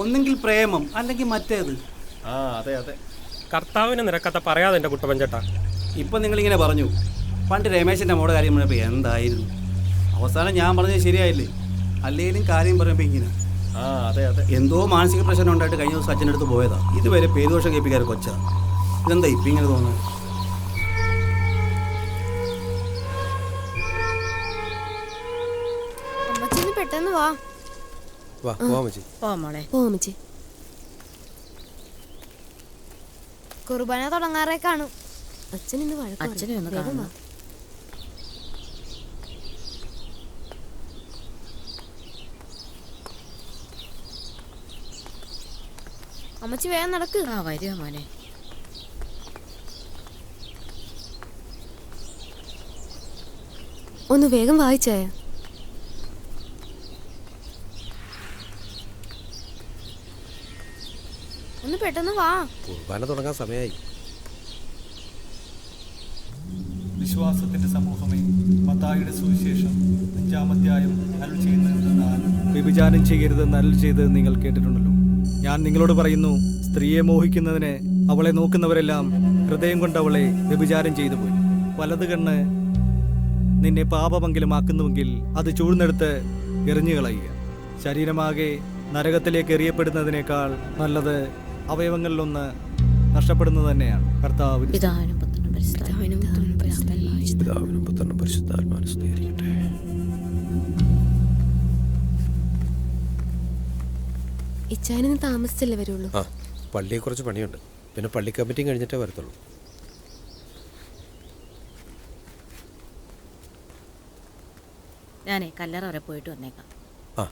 ഒന്നെങ്കിൽ പ്രേമം അല്ലെങ്കിൽ മറ്റേത്. ആ അതെ അതെ, കർത്താവിന് നിരക്കഥ പറയാതെ എൻ്റെ കുട്ടപ്പൻ ചേട്ടാ. ഇപ്പം നിങ്ങളിങ്ങനെ പറഞ്ഞു, പണ്ട് രമേശൻ്റെ മോടെ കാര്യം പറഞ്ഞപ്പോൾ എന്തായിരുന്നു അവസാനം? ഞാൻ പറഞ്ഞത് ശരിയായില്ലേ? അല്ലെങ്കിലും കാര്യം പറയുമ്പോൾ ഇങ്ങനെ ആ അതെ അതെ, എന്തോ മാനസിക പ്രശ്നം ഉണ്ടായിട്ട് കഴിഞ്ഞ ദിവസം അച്ഛൻ്റെ അടുത്ത് പോയതാ. ഇതുവരെ പേരുദോഷം കേൾപ്പിക്കാറ് കൊച്ചാ. ഇതെന്താ ഇപ്പം ഇങ്ങനെ തോന്നുന്നത്? പെട്ടെന്ന് വാ. കുർബാന തുടങ്ങാറേ കാണും. അച്ഛൻ ഇന്ന് വഴക്കും. അമ്മച്ചി വേഗം നടക്ക്. വരിക മോനെ. ഒന്ന് വേഗം വായിച്ചേ. ഒന്ന് പെട്ടെന്ന് വാ. കുർബാന തുടങ്ങാൻ സമയമായി. വിശ്വാസത്തിന്റെ സമൂഹമേ, മത്തായിയുടെ സുവിശേഷം 5-ാം അധ്യായം അരുൾ ചെയ്യുന്നതെന്നാൽ, വ്യഭിചാരം ചെയ്യരുതെന്ന് അരുൾ ചെയ്ത് നിങ്ങൾ കേട്ടിട്ടുണ്ടല്ലോ. ഞാൻ നിങ്ങളോട് പറയുന്നു, സ്ത്രീയെ മോഹിക്കുന്നതിന് അവളെ നോക്കുന്നവരെല്ലാം ഹൃദയം കൊണ്ട് അവളെ വ്യഭിചാരം ചെയ്തു പോയി. വലത് കണ്ണ് നിന്നെ പാപമംഗലമാക്കുന്നുവെങ്കിൽ അത് ചൂഴ്ന്നെടുത്ത് എറിഞ്ഞു കളയുക. ശരീരമാകെ നരകത്തിലേക്ക് എറിയപ്പെടുന്നതിനേക്കാൾ നല്ലത് അവയവങ്ങളിലൊന്ന് നഷ്ടപ്പെടുന്നത് തന്നെയാണ്. കർത്താവ് പിതാവിനും പുത്രനും പരിശുദ്ധാത്മാവിനും സ്തുതിയായിരിക്കട്ടെ. ഇച്ചായന് താമസിച്ചല്ലേ വരുള്ളൂ? ആ, പള്ളിയെ കുറച്ച് പണിയുണ്ട്. പിന്നെ പള്ളി കമ്മിറ്റിയും കഴിഞ്ഞിട്ടേ വരത്തുള്ളൂ. ഞാനേ കല്ലറ വരെ പോയിട്ട് വന്നേക്കാം.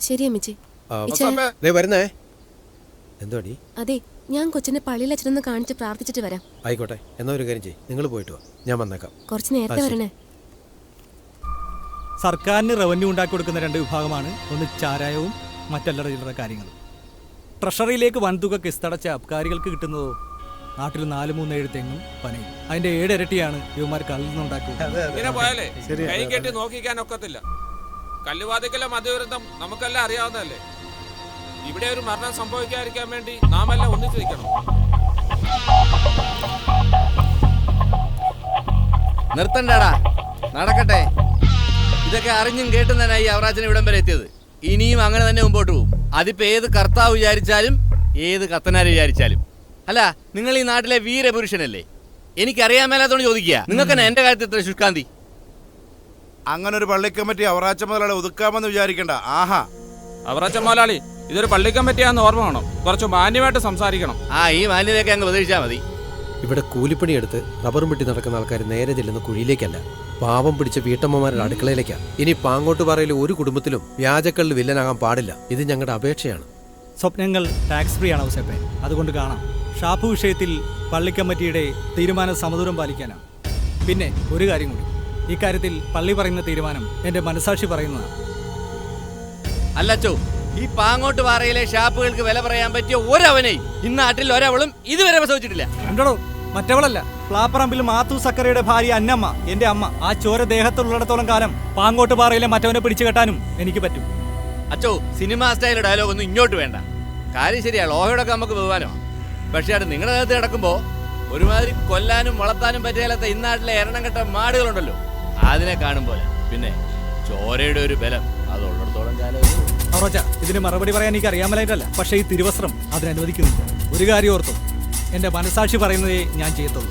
ശരി അമ്മച്ചി. വരുന്നേ. എന്തോടി? അതെ, ഞാൻ കൊച്ചിനെ പള്ളിയിൽ അച്ഛനൊന്ന് കാണിച്ച് പ്രാർത്ഥിച്ചിട്ട് വരാം. ആയിക്കോട്ടെ, എന്നാ ഒരു കാര്യം ചെയ്യ്, നിങ്ങൾ പോയിട്ട് വാ, ഞാൻ വന്നേക്കാം. കുറച്ച് നേരത്തെ വരണേ. സർക്കാരിന് റവന്യൂ ഉണ്ടാക്കി കൊടുക്കുന്ന 2 വിഭാഗമാണ്. ഒന്ന് ചാരായവും മറ്റല്ലറ ചില്ലറ കാര്യങ്ങളും. ട്രഷറിയിലേക്ക് വൻതുക കിസ്തടച്ച അബ്കാരികൾക്ക് കിട്ടുന്നതോ നാട്ടിൽ 4-3-7 തെങ്ങും പനയും. അതിന്റെ 7 ഇരട്ടിയാണ് ഇവന്മാർ കള്ളിൽ നിന്നുണ്ടാക്കുക. നോക്കിക്കാനൊക്കത്തില്ല. കല്ലുവാതിക്കലെ മദ്യവിരുദ്ധം നമുക്കെല്ലാം അറിയാവുന്നതല്ലേ. ഇവിടെ ഒരു മരണം സംഭവിക്കാതിരിക്കാൻ വേണ്ടി നാം എല്ലാം ഒന്നിച്ചു നിൽക്കണം. നിർത്തണ്ടടാ, നടക്കട്ടെ. ഇതൊക്കെ അറിഞ്ഞും കേട്ടും തന്നെ ഈ അവറാച്ചൻ ഇവിടം വരെ എത്തിയത്. ഇനിയും അങ്ങനെ തന്നെ മുമ്പോട്ട് പോകും. അതിപ്പോ ഏത് കർത്താവ് വിചാരിച്ചാലും ഏത് കത്തനാര് വിചാരിച്ചാലും. അല്ല, നിങ്ങൾ ഈ നാട്ടിലെ വീരപുരുഷനല്ലേ? എനിക്കറിയാൻ മേലാത്തോണ്ട് ചോദിക്കുക, നിങ്ങൾക്ക് തന്നെ എന്റെ കാര്യത്തിൽ ഇത്ര ശുഷ്കാന്തി? അങ്ങനെ ഒരു പള്ളി കമ്മിറ്റി അവറാച്ച മുതലാളി ഒതുക്കാമെന്ന് വിചാരിക്കണ്ട. ആഹാ, അവറാച്ച മുതലാളി, ഇതൊരു പള്ളി കമ്മിറ്റിയാന്ന് ഓർമ്മ വേണം. കുറച്ച് മാന്യമായിട്ട് സംസാരിക്കണം. ഈ മാന്യതയൊക്കെ അങ്ങ് പ്രതീക്ഷിച്ചാൽ മതി. ഇവിടെ കൂലിപ്പണിയെടുത്ത് റബ്ബറും വെട്ടി നടക്കുന്ന ആൾക്കാർ നേരെ ചെല്ലുന്ന കുഴിയിലേക്കല്ല, പാവം പിടിച്ച വീട്ടമ്മമാരുടെ അടുക്കളയിലേക്കാണ്. ഇനി പാങ്ങോട്ടുപാറയിലെ ഒരു കുടുംബത്തിലും വ്യാജക്കള്ളിൽ വില്ലനാകാൻ പാടില്ല. ഇത് ഞങ്ങളുടെ അപേക്ഷയാണ്. സ്വപ്നങ്ങൾ ടാക്സ് ഫ്രീ ആണ് ഔസേപ്പേ, അതുകൊണ്ട് കാണാം. ഷാപ്പ് വിഷയത്തിൽ പള്ളി കമ്മിറ്റിയുടെ തീരുമാനം സമദൂരം പാലിക്കാനാണ്. പിന്നെ ഒരു കാര്യം കൂടി, ഇക്കാര്യത്തിൽ പള്ളി പറയുന്ന തീരുമാനം എന്റെ മനസാക്ഷി പറയുന്നതാണ്. അല്ലച്ചോ, ഈ പാങ്ങോട്ട് പാറയിലെ ഷാപ്പുകൾക്ക് വില പറയാൻ പറ്റിയ ഒരവനെയും ഇന്നാട്ടിൽ ഒരവളും ഇതുവരെ പ്രസവിച്ചിട്ടില്ല. ഉണ്ടോ? മറ്റവളല്ല, പ്ലാപ്പറമ്പിൽ മാത്തു സക്കറിയുടെ ഭാര്യ അന്നമ്മ, എന്റെ അമ്മ. ആ ചോര ദേഹത്തുള്ളിടത്തോളം കാലം പാങ്ങോട്ട് പാറയിലെ മറ്റവനെ പിടിച്ചു കെട്ടാനും എനിക്ക് പറ്റും. അച്ചോ, സിനിമാ സ്റ്റൈൽ ഡയലോഗ് ഒന്നും ഇങ്ങോട്ട് വേണ്ട. കാര്യം ശരിയാണ്, ലോഹയോടൊക്കെ നമുക്ക് ബഹുമാനമാണ്. പക്ഷെ അത് നിങ്ങളുടെ ദേഹത്ത് കിടക്കുമ്പോ ഒരുമാതിരി കൊല്ലാനും വളർത്താനും പറ്റിയാലത്തെ ഇന്നാട്ടിലെ എരണം കെട്ട മാടുകളുണ്ടല്ലോ, അതിനെ കാണുമ്പോൾ പിന്നെ ചോരയുടെ ഒരു ബലം അതുള്ളിടത്തോളം കാലം. ഇതിന് മറുപടി പറയാൻ എനിക്ക് അറിയാമലായിട്ടല്ല, പക്ഷേ ഈ തിരുവസ്ത്രം അതിനനുവദിക്കുന്നില്ല. ഒരു കാര്യം ഓർത്തു, എന്റെ മനസാക്ഷി പറയുന്നതേ ഞാൻ ചെയ്യത്തുള്ളൂ.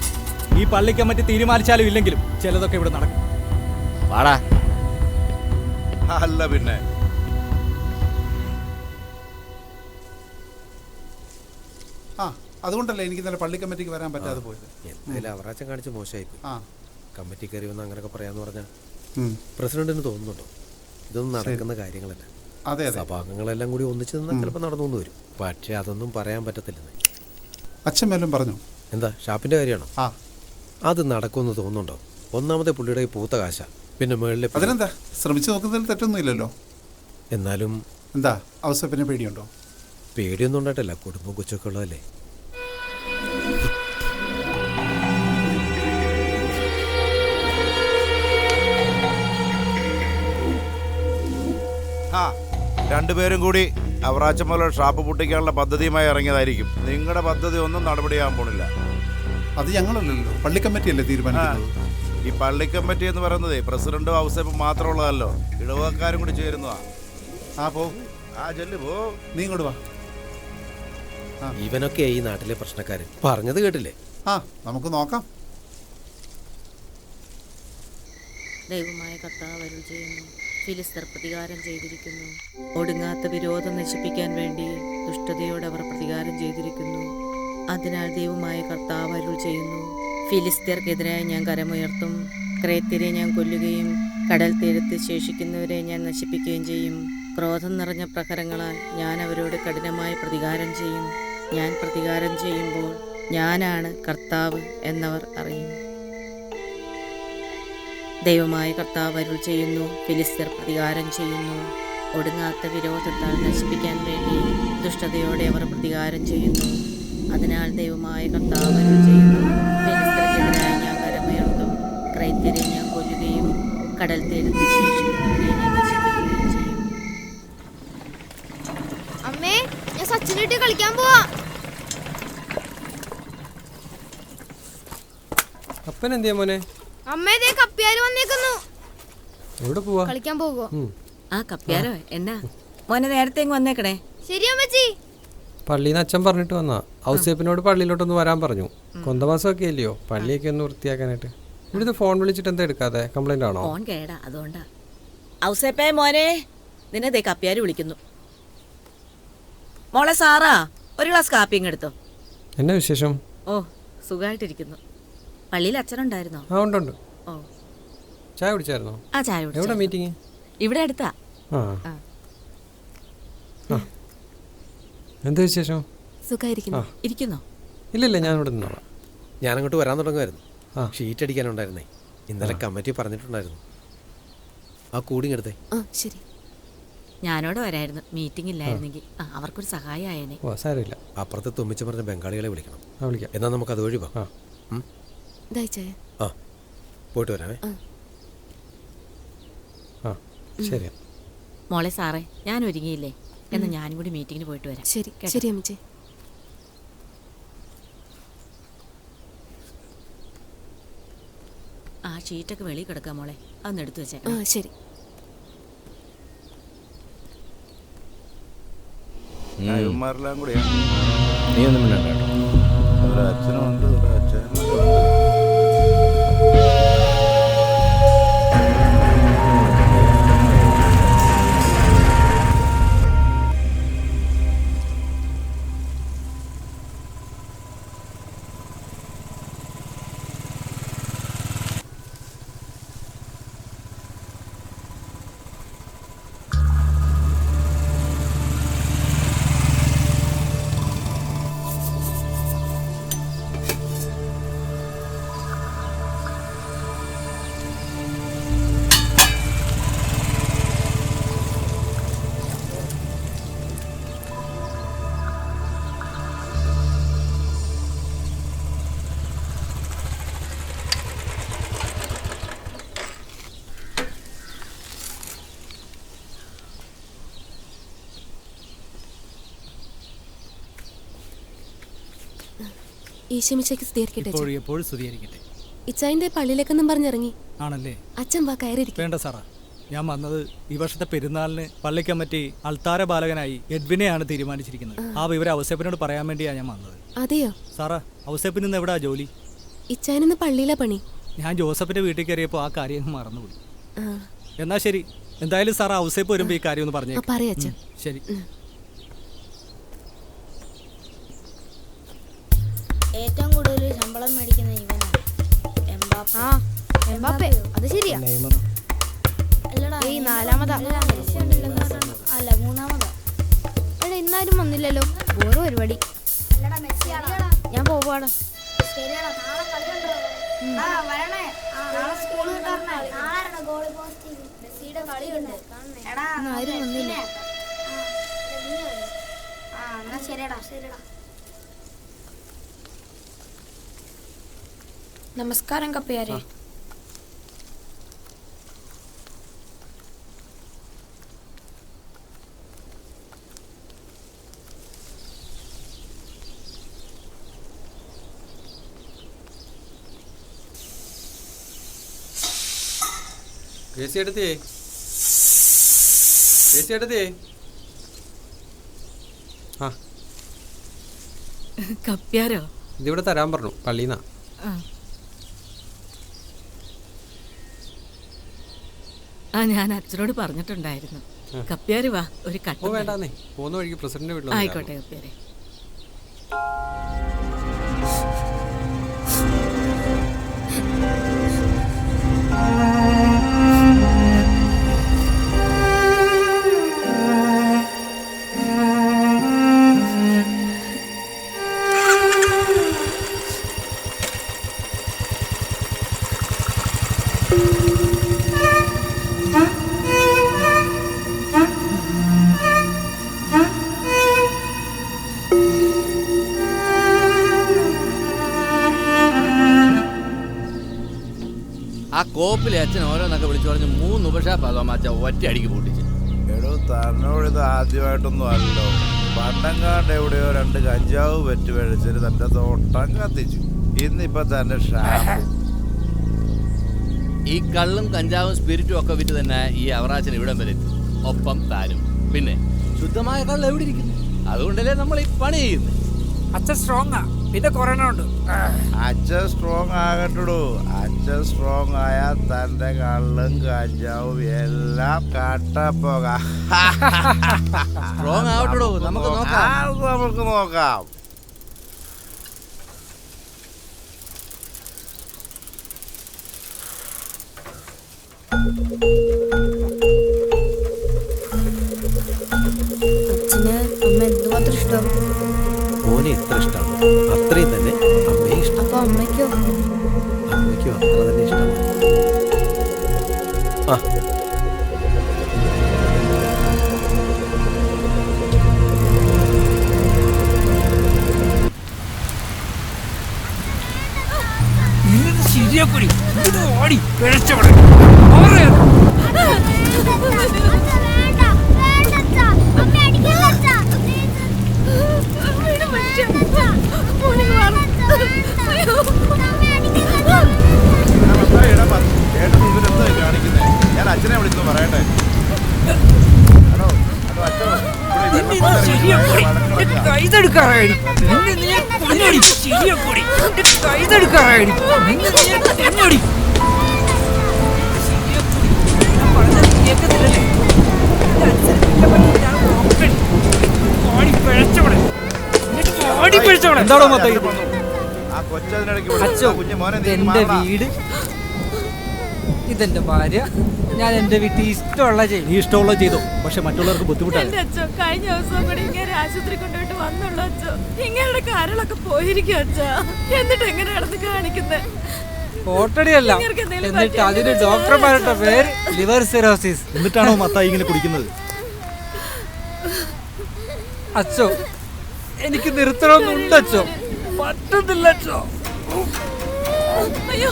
ഈ പള്ളി കമ്മിറ്റി തീരുമാനിച്ചാലും ഇല്ലെങ്കിലും ചിലതൊക്കെ ഇവിടെ നടക്കും. അല്ല പിന്നെ അതുകൊണ്ടല്ലേ എനിക്ക് ഇന്നലെ പള്ളി കമ്മിറ്റിക്ക് വരാൻ പറ്റാതെ പോയത്. എന്തായാലും അവറാച്ചൻ കാണിച്ച് മോശമായി. കമ്മിറ്റി കയറി വന്ന് അങ്ങനെയൊക്കെ പറയാന്ന് പറഞ്ഞാൽ പ്രസിഡന്റിന് തോന്നുന്നുണ്ടോ? ഇതൊന്നും നടക്കുന്ന കാര്യങ്ങളല്ല. അതെ, സഭാംഗങ്ങളെല്ലാം കൂടി ഒന്നിച്ച് നിന്നാൽ ചിലപ്പോൾ നടന്നു വരും. പക്ഷെ അതൊന്നും പറയാൻ പറ്റത്തില്ലെന്ന് അച്ഛൻ മേലും പറഞ്ഞു. എന്താ, ഷാപ്പിന്റെ കാര്യമാണോ? അത് നടക്കുമെന്ന് തോന്നുന്നുണ്ടോ? ഒന്നാമത്തെ പുള്ളിയുടെ പൂത്ത കാശ, പിന്നെ മേളിലെ. അതിനെന്താ, ശ്രമിച്ചു നോക്കുന്നതിൽ തെറ്റൊന്നും ഇല്ലല്ലോ. എന്നാലും എന്താ ഔസേപ്പിന് പേടിയുണ്ടോ? പേടിയൊന്നും ഉണ്ടായിട്ടല്ല, കുടുംബം കൊച്ചൊക്കെ ഉള്ളതല്ലേ. രണ്ടുപേരും കൂടി അവറാച്ചൻ മുതലുള്ള ഷാപ്പ് പൊട്ടിക്കാനുള്ള പദ്ധതിയുമായി ഇറങ്ങിയതായിരിക്കും. നിങ്ങളുടെ പദ്ധതി ഒന്നും നടപടിയാകാൻ പോണില്ല. അത് ഞങ്ങളല്ലല്ലോ, പള്ളി കമ്മിറ്റിയല്ലേ തീരുമാനിക്കുന്നത്. ഈ പള്ളി കമ്മിറ്റി എന്ന് പറയുന്നത് പ്രസിഡന്റും ഔസേപ്പും മാത്രമുള്ളതല്ലോ, ഇടവകക്കാരും കൂടി ചേരുന്നതാ. പോ, ചെല്ലു പോ. നീ ഇങ്ങോട്ട് വാ. ഇവനൊക്കെ ഈ നാട്ടിലെ പ്രശ്നക്കാരൻ. പറഞ്ഞത് കേട്ടില്ലേ? നമുക്ക് നോക്കാം. ദൈവമായ കർത്താവ് അരുൾ ചെയ്യുന്നു, ഫിലിസ്തർ പ്രതികാരം ചെയ്തിരിക്കുന്നു. ഒടുങ്ങാത്ത വിരോധം നശിപ്പിക്കാൻ വേണ്ടി ദുഷ്ടതയോടെ അവർ പ്രതികാരം ചെയ്തിരിക്കുന്നു. അതിനാൽ ദൈവമായ കർത്താവ് അരുൾ ചെയ്യുന്നു, ഫിലിസ്തീർക്കെതിരായി ഞാൻ കരമുയർത്തും. ക്രേത്യരെ ഞാൻ കൊല്ലുകയും കടൽ തീരത്ത് ശേഷിക്കുന്നവരെ ഞാൻ നശിപ്പിക്കുകയും ചെയ്യും. ക്രോധം നിറഞ്ഞ പ്രഹരങ്ങളാൽ ഞാൻ അവരോട് കഠിനമായി പ്രതികാരം ചെയ്യും. ഞാൻ പ്രതികാരം ചെയ്യുമ്പോൾ ഞാനാണ് കർത്താവ് എന്നവർ അറിയും. ദൈവമായ കർത്താവ് അരുൾ ചെയ്യുന്നു, ഫിലിസ്തീർ പ്രതികാരം ചെയ്യുന്നു. ഒടുങ്ങാത്ത വിരോധത്താൽ നശിപ്പിക്കാൻ വേണ്ടി ദുഷ്ടതയോടെ അവർ പ്രതികാരം ചെയ്യുന്നു. അതിനാൽ ദൈവമായ കർത്താവ് അരുൾ ചെയ്യുന്നു, ഫിലിസ്തീർക്കെതിരായി ഞാൻ കരമുയർത്തും. ക്രൈത്യരെ ഞാൻ കൊല്ലുകയും കടൽ തീരത്ത് ശേഷിക്കുന്നവരെ ഞാൻ നശിപ്പിക്കുകയും ചെയ്യും. അമ്മേ, ഞാൻ സച്ചിനിട്ട് കളിക്കാൻ പോവാ. അപ്പൻ എന്തിയാ മോനെ? അമ്മേ, ദേ കപ്പിയാര് വന്നേക്കുന്നു. എവിടെ പോവാ? കളിക്കാൻ പോകുവോ? ആ കപ്പ്യാരോ എന്നാ മോനെ നേരത്തെ ഇങ്ങ് വന്നേക്കണേ. ശരി അമ്മച്ചി. പള്ളിന്ന് അച്ഛൻ പറഞ്ഞിട്ട് വന്നാ ഔസേപ്പിനോട് പള്ളിയിലോട്ടൊന്ന് വരാൻ പറഞ്ഞു. കൊന്തമാസമൊക്കെ ഇല്ലയോ, പള്ളിയൊക്കെ ഒന്ന് വൃത്തിയാക്കാനായിട്ട്. ഇവിടുത്തെ ഫോൺ വിളിച്ചിട്ട് എന്താ എടുക്കാതെ? കംപ്ലൈന്റ് ആണോ? ഫോൺ കേടാ, അതുകൊണ്ടാ. ഔസേപ്പേ മോനെ, നിന്നെ ദേ കപ്പ്യാര് വിളിക്കുന്നു. മോളെ സാറാ, ഒരു ഗ്ലാസ് കാപ്പിയും എടുത്തോ. എന്നാ വിശേഷം? ഓ, സുഖമായിട്ടിരിക്കുന്നു. പള്ളിയിൽ അച്ഛനുണ്ടായിരുന്നോ? ആ ഉണ്ട്. ഓ, ചായ കുടിച്ചായിരുന്നോ? ആ ചായ കുടിച്ചു. എവിടെ മീറ്റിംഗ്? ഇവിടെ അടുത്താ. ആ. എന്താ വിശേഷം? സുഖായിരിക്കുന്നു. ഇരിക്കുന്നോ? ഇല്ലില്ല, ഞാൻ ഇവിടെ നിന്നോളാം. ഞാനങ്ങോട്ട് വരാൻ തുടങ്ങുമായിരുന്നു. ഷീറ്റ് അടിക്കാനുണ്ടായിരുന്നേ. ഇന്നലെ കമ്മിറ്റി പറഞ്ഞിട്ടുണ്ടായിരുന്നു. ആ കൂടിങ് എടുത്തേ. ശരി. ഞാനോട് വരായിരുന്നു, മീറ്റിംഗ് ഇല്ലായിരുന്നെങ്കിൽ. അവർക്കൊരു സഹായം ആയേനെ. ഓ സാരമില്ല. അപ്പുറത്ത് തുമ്മിച്ച് പറഞ്ഞ ബംഗാളികളെ വിളിക്കണം. വിളിക്കാം. എന്നാൽ നമുക്ക് അത് വഴി പോകാം. പോയിട്ട് വരാമേ. ശരി. മോളെ സാറേ, ഞാൻ ഒരുങ്ങിയില്ലേ? എന്നാൽ ഞാനും കൂടി മീറ്റിങ്ങിന് പോയിട്ട് വരാം. ശരി ശരി അമ്മച്ചി. ആ ഷീറ്റൊക്കെ വെളിയിൽ കിടക്കാം മോളെ, അതൊന്ന് എടുത്തു വെച്ചേക്കാം. ശരി. ഇവന്മാരെല്ലാം കൂടിയാ. നീ ഒന്നും മിണ്ടണ്ട കേട്ടോ. ഒരച്ഛനുണ്ട്, ഒരച്ഛനുണ്ട്. ഈശോമിശിഹായ്ക്ക് സ്തുതിയായിരിക്കട്ടെ. എപ്പോഴും സ്തുതിയായിരിക്കട്ടെ. ഇച്ചായന്റെ പള്ളിയിലേക്കൊന്നും പറഞ്ഞിറങ്ങി. ആണല്ലേ? അച്ഛൻ വാ, കയറിയിരിക്കും. വേണ്ട സാറാ, ഞാൻ വന്നത് ഈ വർഷത്തെ പെരുന്നാളിന് പള്ളി കമ്മിറ്റി അൾത്താര ബാലകനായി എഡ്വിനെയാണ് തീരുമാനിച്ചിരിക്കുന്നത്. ആ വിവരം ഔസേപ്പിനോട് പറയാൻ വേണ്ടിയാണ് ഞാൻ വന്നത്. അതെയോ? സാറാ, ഔസേപ്പിന് ഇന്ന് എവിടാ ജോലി? ഇച്ചായനിന്ന് പള്ളിയിലെ പണി. ഞാൻ ജോസഫിന്റെ വീട്ടിൽ കയറിയപ്പോൾ ആ കാര്യം മറന്നുപോയി. എന്നാ ശരി, എന്തായാലും സാറാ ഔസേപ്പ് വരുമ്പോൾ ഈ കാര്യം ഒന്ന് പറഞ്ഞേ. പറയാ. ശരി. ഏറ്റവും കൂടുതൽ ശമ്പളം മേടിക്കുന്ന ഇവനാണ് എംബാപ്പെ. അത് ശരിയാ. നാലാമതാ അല്ല മൂന്നാമതാ. എടാ ഇന്നാരും വന്നില്ലല്ലോ, വേറെ പരിപാടി. ഞാൻ പോവാടാ. ആരും വന്നില്ല. നമസ്കാരം കപ്പയാരെ. ചേച്ചി എടുത്തേ, ചേച്ചി എടുത്തേ. ആ കപ്പ്യാരോ? ഇതിവിടെ തരാൻ പറഞ്ഞു പള്ളിന്നാ. ആ ഞാൻ അച്ഛനോട് പറഞ്ഞിട്ടുണ്ടായിരുന്നു. കപ്പ്യാര് വാ, ഒരു ഓ കട്ട്. വേണ്ടാന്നേ, പോകുന്ന വഴിക്ക് പ്രസിഡന്റ് വീട്ടിൽ ആയിക്കോട്ടെ കപ്പ്യാരെ. ആ കോപ്പിലെ അച്ഛൻ ഓരോന്നൊക്കെ വിളിച്ചു പറഞ്ഞ് 3 ഉപഷാപ്പാകാം അച്ഛൻ ഒറ്റ അടിക്ക് പൊട്ടിച്ച്. എടോ തന്നോട് ഇത് ആദ്യമായിട്ടൊന്നും അല്ലോ. പണ്ടങ്ങാണ്ട് എവിടെയോ 2 കഞ്ചാവ് പെറ്റ് മേടിച്ചിട്ട് തന്റെ തോട്ടം കത്തിച്ചു. ഇന്നിപ്പൊ തന്റെ ഷാമ്പു. ഈ കള്ളും കഞ്ചാവും സ്പിരിറ്റും ഒക്കെ വിറ്റ് തന്നെ ഈ അവറാച്ചൻ ഇവിടം വരെ എത്തി. ഒപ്പം താനും. പിന്നെ ശുദ്ധമായ കള്ള് എവിടെ ഇരിക്കുന്നു? അതുകൊണ്ടല്ലേ നമ്മൾ ഈ പണി ചെയ്യുന്നത്. അച്ഛൻ സ്ട്രോങ്ങാ, പിന്നെ കൊറോണ ഉണ്ട്. അച്ഛൻ സ്ട്രോങ് ആകട്ടോ. അച്ഛൻ സ്ട്രോങ് ആയാൽ തന്റെ കള്ളും കഞ്ചാവും എല്ലാം കട്ടപ്പോകാം. സ്ട്രോങ് ആവട്ടോ, നമുക്ക് നോക്കാം. അച്ഛന് അമ്മ എന്തുമാത്രം ഇഷ്ടം? മോനെ എത്ര ഇഷ്ടമാണ് അത്രയും തന്നെ അമ്മയെ ഇഷ്ടം. അപ്പൊ അമ്മയ്ക്കോ? അമ്മയ്ക്കും അത്ര തന്നെ ഇഷ്ടമാണ്. ആ ശരിയാക്കൂടി ഓടി പിഴച്ചോടെ. ഞാൻ അച്ഛനെ വിളിച്ചു പറയട്ടെ. എന്താണോ മൊത്തം? ആ കൊച്ചതിനിടയ്ക്ക് അച്ഛോ, കുഞ്ഞു മോനെ ഇതെന്റെ വീട്, ഇതെന്റെ ഭാര്യ. ഞാൻ എന്റെ വീട്ടിൽ ഇഷ്ടമുള്ള ചെയ്യും. നീ ഇഷ്ടമുള്ള ചെയ്തോ, പക്ഷെ മറ്റുള്ളവർക്ക് ബുദ്ധിമുട്ടാണ്. അച്ഛോ, കഴിഞ്ഞ ദിവസം കൂടി ഇങ്ങനെ ആശുപത്രി കൊണ്ടുപോയിട്ട് വന്നുള്ളൂ അച്ഛോ. ഇങ്ങനെ കരളൊക്കെ പോയിരിക്കും അച്ഛാ. എന്നിട്ട് എങ്ങനെ കിടന്ന് കാണിക്കുന്നത്? ഓട്ടടിയല്ല, എന്നിട്ട് അതിന് ഡോക്ടർമാരുടെ പേര് ലിവർ സിറോസിസ്. എന്നിട്ടാണോ മത്തായി ഇങ്ങനെ കുടിക്കുന്നത്? അച്ഛോ, എനിക്ക് നിർത്തണമെന്നുണ്ട് അച്ഛോ, പറ്റുന്നില്ല അച്ഛോ. അയ്യോ,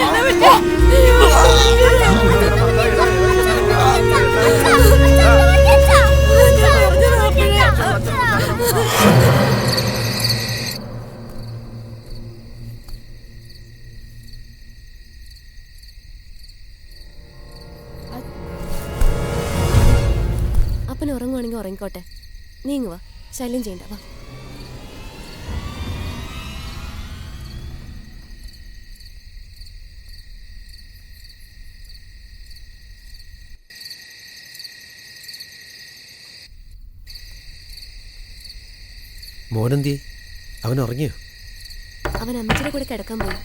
എന്നാ പറ്റി? അപ്പൻ ഉറങ്ങുവാണെങ്കിൽ ഉറങ്ങിക്കോട്ടെ. നീങ്ങുവാ, ശല്യം ചെയ്യണ്ട. വാ. മോനെന്തിയെ? അവൻ ഉറങ്ങിയോ? അവൻ അമ്മച്ചിയുടെ കൂടെ കിടക്കാൻ പോയി.